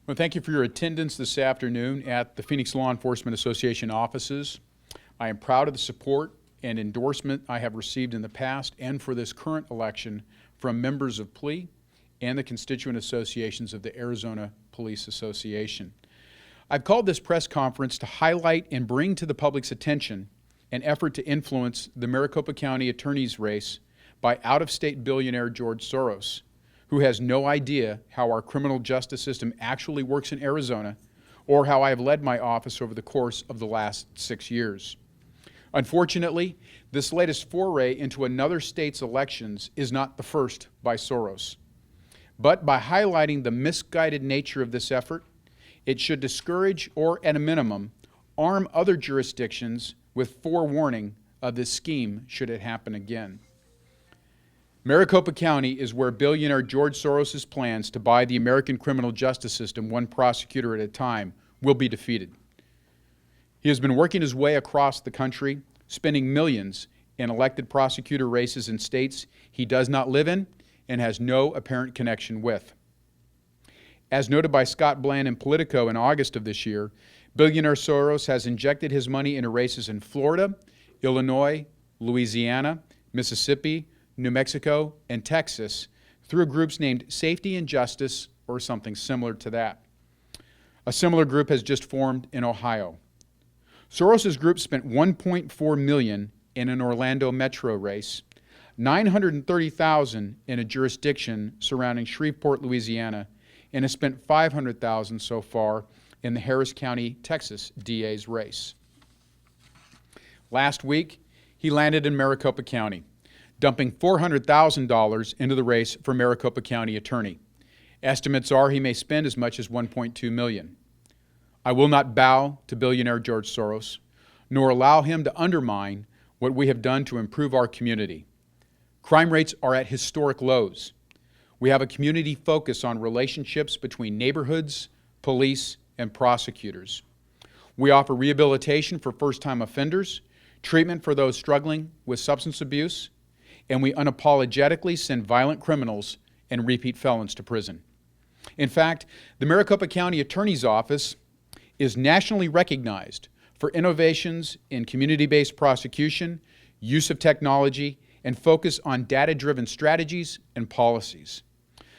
Well, thank you for your attendance this afternoon at the Phoenix Law Enforcement Association offices. I am proud of the support and endorsement I have received in the past and for this current election from members of PLEA and the constituent associations of the Arizona Police Association. I've called this press conference to highlight and bring to the public's attention an effort to influence the Maricopa County Attorney's race by out-of-state billionaire George Soros, who has no idea how our criminal justice system actually works in Arizona or how I have led my office over the course of the last 6 years. Unfortunately, this latest foray into another state's elections is not the first by Soros. But by highlighting the misguided nature of this effort, it should discourage or, at a minimum, arm other jurisdictions with forewarning of this scheme should it happen again. Maricopa County is where billionaire George Soros' plans to buy the American criminal justice system one prosecutor at a time will be defeated. He has been working his way across the country, spending millions in elected prosecutor races in states he does not live in and has no apparent connection with. As noted by Scott Bland in Politico in August of this year, billionaire Soros has injected his money into races in Florida, Illinois, Louisiana, Mississippi, New Mexico, and Texas through groups named Safety and Justice or something similar to that. A similar group has just formed in Ohio. Soros' group spent $1.4 million in an Orlando metro race, $930,000 in a jurisdiction surrounding Shreveport, Louisiana, and has spent $500,000 so far in the Harris County, Texas DA's race. Last week, he landed in Maricopa County, dumping $400,000 into the race for Maricopa County Attorney. Estimates are he may spend as much as $1.2 million. I will not bow to billionaire George Soros, nor allow him to undermine what we have done to improve our community. Crime rates are at historic lows. We have a community focus on relationships between neighborhoods, police, and prosecutors. We offer rehabilitation for first-time offenders, treatment for those struggling with substance abuse, and we unapologetically send violent criminals and repeat felons to prison. In fact, the Maricopa County Attorney's Office is nationally recognized for innovations in community-based prosecution, use of technology, and focus on data-driven strategies and policies.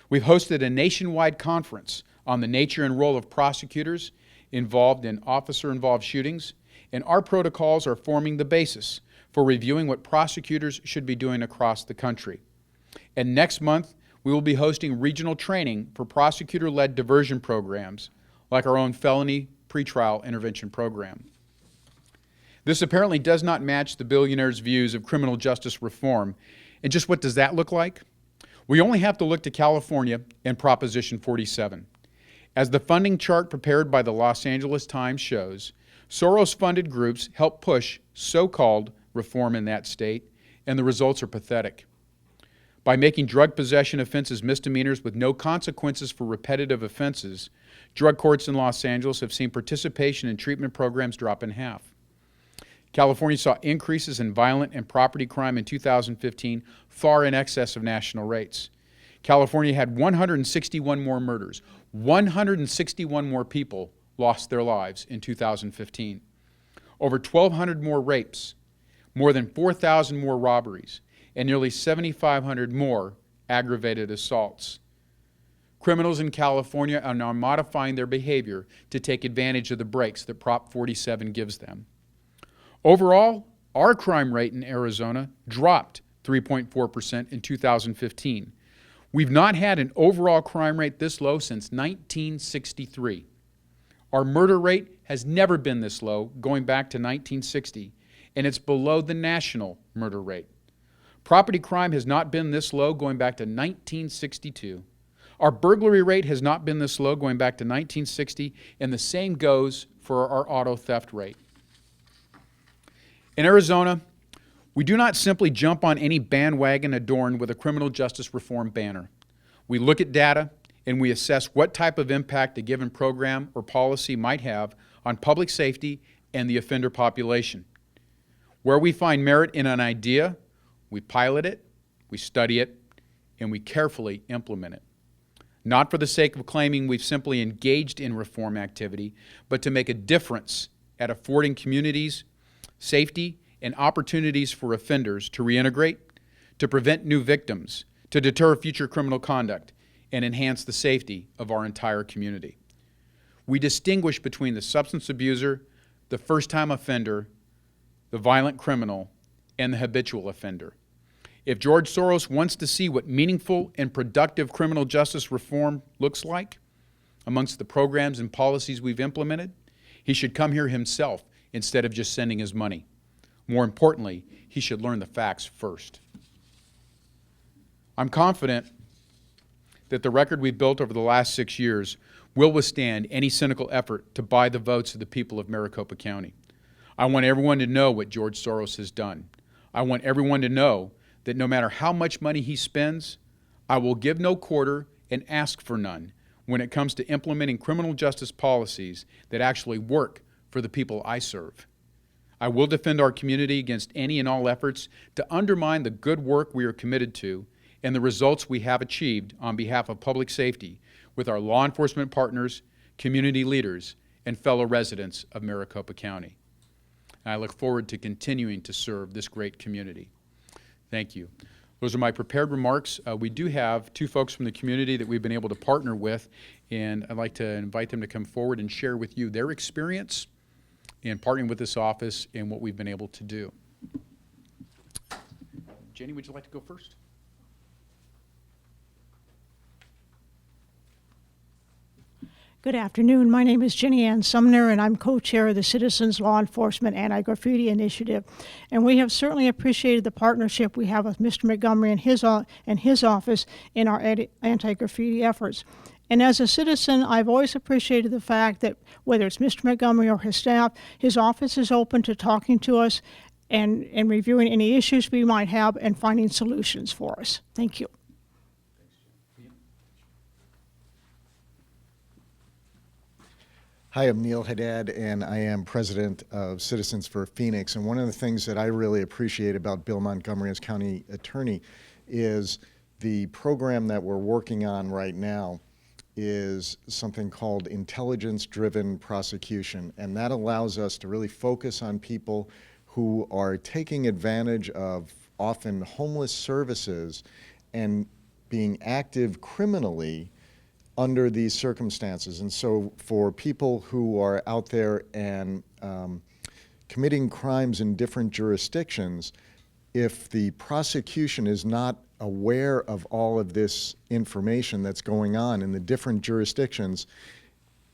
We've hosted a nationwide conference on the nature and role of prosecutors involved in officer-involved shootings, and our protocols are forming the basis for reviewing what prosecutors should be doing across the country. And next month, we will be hosting regional training for prosecutor-led diversion programs, like our own felony pretrial intervention program. This apparently does not match the billionaire's views of criminal justice reform. And just what does that look like? We only have to look to California and Proposition 47. As the funding chart prepared by the Los Angeles Times shows, Soros-funded groups help push so-called reform in that state, and the results are pathetic. By making drug possession offenses misdemeanors with no consequences for repetitive offenses, drug courts in Los Angeles have seen participation in treatment programs drop in half. California saw increases in violent and property crime in 2015 far in excess of national rates. California had 161 more murders. 161 more people lost their lives in 2015. Over 1,200 more rapes, more than 4,000 more robberies, and nearly 7,500 more aggravated assaults. Criminals in California are now modifying their behavior to take advantage of the breaks that Prop 47 gives them. Overall, our crime rate in Arizona dropped 3.4% in 2015. We've not had an overall crime rate this low since 1963. Our murder rate has never been this low, going back to 1960, and it's below the national murder rate. Property crime has not been this low, going back to 1962. Our burglary rate has not been this low, going back to 1960, and the same goes for our auto theft rate. In Arizona, we do not simply jump on any bandwagon adorned with a criminal justice reform banner. We look at data and we assess what type of impact a given program or policy might have on public safety and the offender population. Where we find merit in an idea, we pilot it, we study it, and we carefully implement it. not for the sake of claiming we've simply engaged in reform activity, but to make a difference at affording communities safety and opportunities for offenders to reintegrate, to prevent new victims, to deter future criminal conduct, and enhance the safety of our entire community. We distinguish between the substance abuser, the first-time offender, the violent criminal, and the habitual offender. If George Soros wants to see what meaningful and productive criminal justice reform looks like amongst the programs and policies we've implemented, he should come here himself instead of just sending his money. More importantly, he should learn the facts first. I'm confident that the record we've built over the last 6 years will withstand any cynical effort to buy the votes of the people of Maricopa County. I want everyone to know what George Soros has done. I want everyone to know that no matter how much money he spends, I will give no quarter and ask for none when it comes to implementing criminal justice policies that actually work for the people I serve. I will defend our community against any and all efforts to undermine the good work we are committed to and the results we have achieved on behalf of public safety with our law enforcement partners, community leaders, and fellow residents of Maricopa County. I look forward to continuing to serve this great community. Thank you. Those are my prepared remarks. We do have 2 folks from the community that we've been able to partner with, and I'd like to invite them to come forward and share with you their experience in partnering with this office and what we've been able to do. Jenny, would you like to go first? Good afternoon. My name is Jenny Ann Sumner, and I'm co-chair of the Citizens Law Enforcement Anti-Graffiti Initiative. And we have certainly appreciated the partnership we have with Mr. Montgomery and his office in our anti-graffiti efforts. And as a citizen, I've always appreciated the fact that whether it's Mr. Montgomery or his staff, his office is open to talking to us and reviewing any issues we might have and finding solutions for us. Thank you. Hi, I'm Neil Haddad, and I am president of Citizens for Phoenix. And one of the things that I really appreciate about Bill Montgomery as county attorney is the program that we're working on right now is something called intelligence-driven prosecution. And that allows us to really focus on people who are taking advantage of often homeless services and being active criminally under these circumstances. And so for people who are out there and committing crimes in different jurisdictions, if the prosecution is not aware of all of this information that's going on in the different jurisdictions,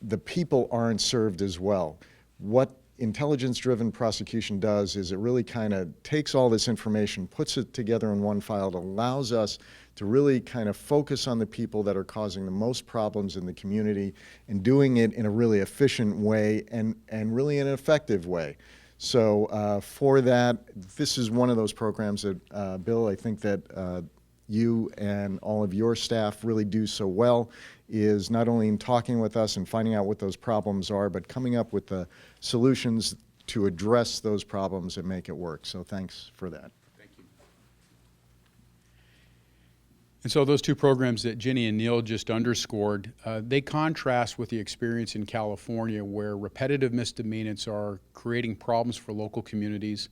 the people aren't served as well. What intelligence-driven prosecution does is it really kind of takes all this information, puts it together in one file. It allows us to really kind of focus on the people that are causing the most problems in the community and doing it in a really efficient way and really in an effective way. So for that, this is one of those programs that, Bill, I think that you and all of your staff really do so well, is not only in talking with us and finding out what those problems are, but coming up with the solutions to address those problems and make it work. So thanks for that. Thank you. And so those 2 programs that Jenny and Neil just underscored, they contrast with the experience in California where repetitive misdemeanors are creating problems for local communities.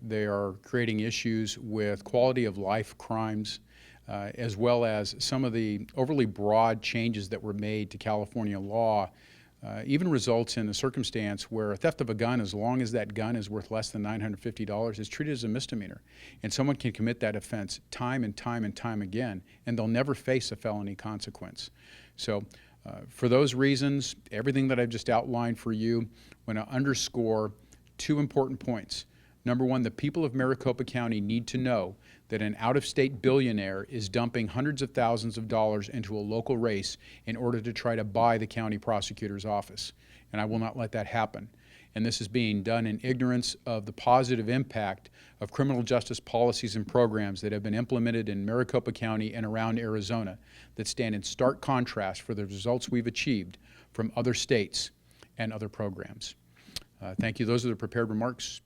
They are creating issues with quality of life crimes, as well as some of the overly broad changes that were made to California law even results in a circumstance where a theft of a gun, as long as that gun is worth less than $950, is treated as a misdemeanor. And someone can commit that offense time and time and time again, and they'll never face a felony consequence. So for those reasons, everything that I've just outlined for you, I want to underscore 2 important points. Number 1, the people of Maricopa County need to know that an out-of-state billionaire is dumping hundreds of thousands of dollars into a local race in order to try to buy the county prosecutor's office. And I will not let that happen. And this is being done in ignorance of the positive impact of criminal justice policies and programs that have been implemented in Maricopa County and around Arizona that stand in stark contrast for the results we've achieved from other states and other programs. Thank you. Those are the prepared remarks.